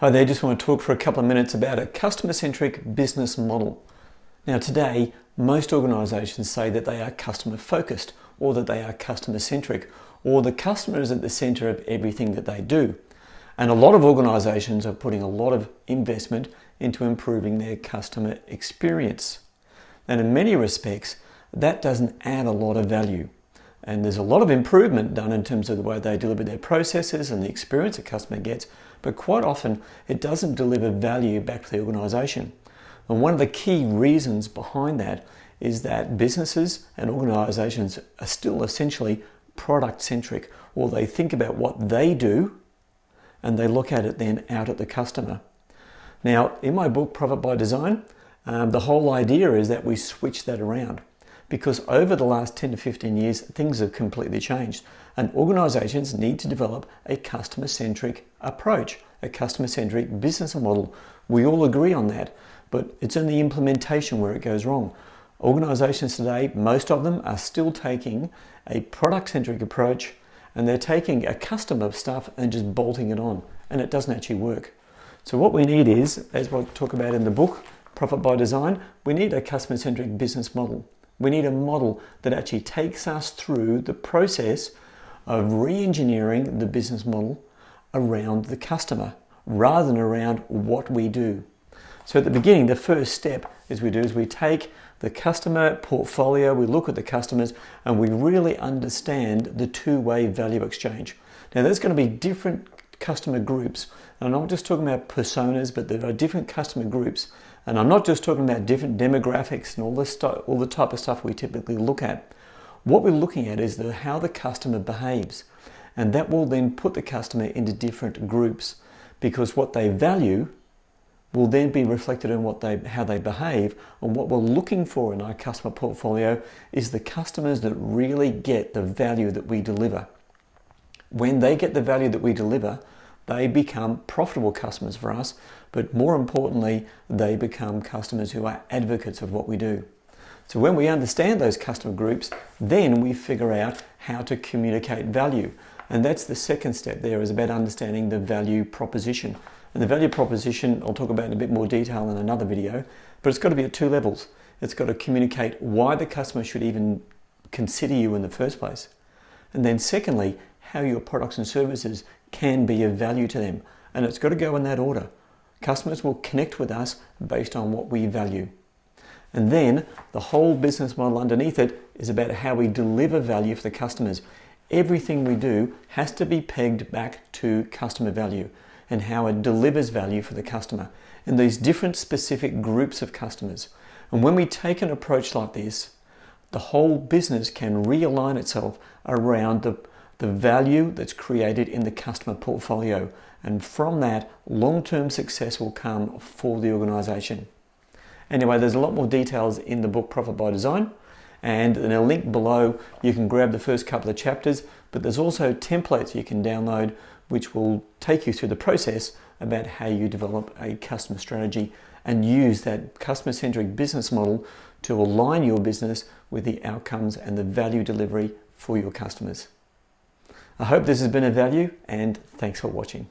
Hi there, just want to talk for a couple of minutes about a customer-centric business model. Now today, most organisations say that they are customer-focused or that they are customer-centric or the customer is at the centre of everything that they do. And a lot of organisations are putting a lot of investment into improving their customer experience. And in many respects, that doesn't add a lot of value. And there's a lot of improvement done in terms of the way they deliver their processes and the experience a customer gets, but quite often it doesn't deliver value back to the organisation. And one of the key reasons behind that is that businesses and organisations are still essentially product-centric, or they think about what they do and they look at it then out at the customer. Now, in my book, Profit by Design, the whole idea is that we switch that around. Because over the last 10 to 15 years, things have completely changed. And organisations need to develop a customer-centric approach, a customer-centric business model. We all agree on that, but it's in the implementation where it goes wrong. Organisations today, most of them are still taking a product-centric approach, and they're taking a customer stuff and just bolting it on, and it doesn't actually work. So what we need is, as we'll talk about in the book, Profit by Design, we need a customer-centric business model. We need a model that actually takes us through the process of re-engineering the business model around the customer rather than around what we do. So at the beginning, the first step is we take the customer portfolio, we look at the customers, and we really understand the two-way value exchange. Now there's going to be different customer groups, and I'm not just talking about personas, but there are different customer groups. And I'm not just talking about different demographics and all the type of stuff we typically look at. What we're looking at is how the customer behaves. And that will then put the customer into different groups, because what they value will then be reflected in how they behave. And what we're looking for in our customer portfolio is the customers that really get the value that we deliver. When they get the value that we deliver, they become profitable customers for us, but more importantly, they become customers who are advocates of what we do. So when we understand those customer groups, then we figure out how to communicate value. And that's the second step there, is about understanding the value proposition. And the value proposition I'll talk about in a bit more detail in another video, but it's got to be at two levels. It's got to communicate why the customer should even consider you in the first place. And then secondly, how your products and services can be of value to them. And it's got to go in that order. Customers will connect with us based on what we value. And then the whole business model underneath it is about how we deliver value for the customers. Everything we do has to be pegged back to customer value and how it delivers value for the customer in these different specific groups of customers. And when we take an approach like this, the whole business can realign itself around the value that's created in the customer portfolio. And from that, long-term success will come for the organisation. Anyway, there's a lot more details in the book Profit by Design. And in a link below, you can grab the first couple of chapters. But there's also templates you can download which will take you through the process about how you develop a customer strategy and use that customer-centric business model to align your business with the outcomes and the value delivery for your customers. I hope this has been of value, and thanks for watching.